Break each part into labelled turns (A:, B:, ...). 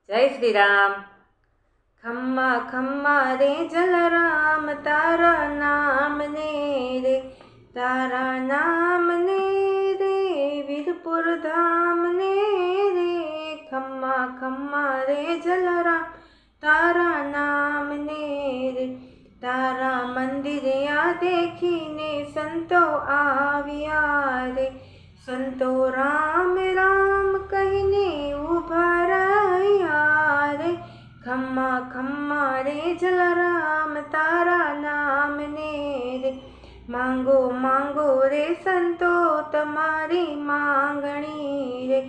A: જય શ્રી રામ। ખમ્મા ખમ્મા રે જલરામ તારા નામ ને રે, તારા નામ ને રે વીરપુર ધામ ને રે। ખમ્મા ખમ્મા રે જલરામ તારા નામ ને રે, તારા મંદિરિયા દેખીને સંતો આવ્યા રે। સંતો રામ રામ કહીને ઉભા રહ્યા રે। ખમ્મા ખમ્મા રે જલરામ તારા નામ ને રે, માંગો માંગો રે સંતો તમારી માંગણી રે।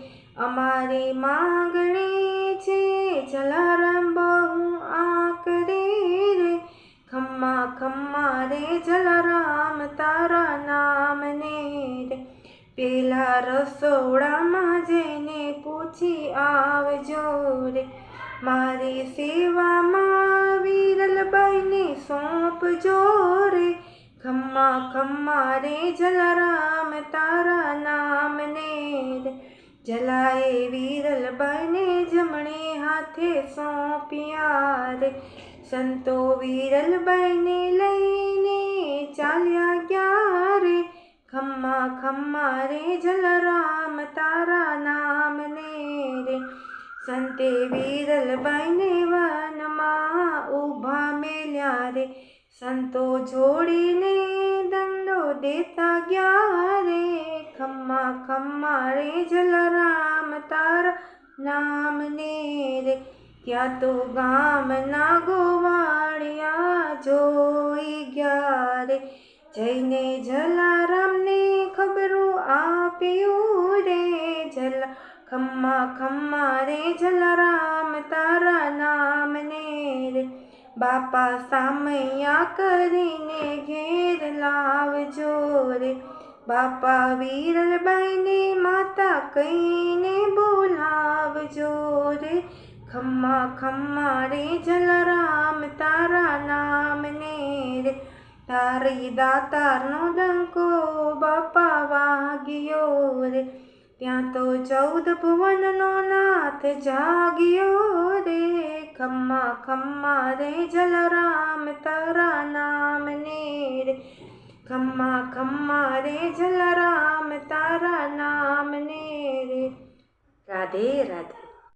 A: અમારી માંગણી છે જલારામ બહુ આકરી રે। ખમ્મા ખમ્મા રે જલારામ તારા નામ ને રે, પેલા રસોડામાં જઈને પૂછી આવજો રે। મારી સેવામાં વિરલબાઈને સોંપજો રે। ખમ્મા ખમ્મા રે જલારામ તારા નામ ને રે, જલાએ વિરલબાઈને જમણે હાથે સોંપ્યા રે। સંતો વિરલબાઈને લઈને ચાલ્યા ગયા રે। ખમ્મા ખમ્મા રે જલરામ તારા નામ ને રે, સંતે વિરલબાઈને વનમાં ઊભા મેલ્યા રે। સંતો જોડીને દંડો દેતા ગયા રે। ખમ્મા ખમ્મા રે જલરામ તારા નામ ને રે, ત્યાં તો ગામના ગોવાળિયા જોઈ ગયા રે। જઈને જલારામને ખબરું આપ્યું રે। ખમ્મા ખમ્મા રે જલારામ તારા નામ ને રે, બાપા સામૈયા કરીને ઘેર લાવજો રે। બાપા વિરલબાઈને માતા કહીને બોલાવજો રે। ખમ્મા ખમ્મા રે જલારામ તારા નામ ને રે, તારી દાતારનો ડંકો બાપા વાગ્યો રે। ત્યાં તો 14 ભુવનનો નાથ જાગ્યો રે। ખમ્મા ખમ્મા રે જલરામ તારા નામ ને રે, ખમ્મા ખમ્મા રે જલરામ તારા નામ ને રે। રાધે રાધે।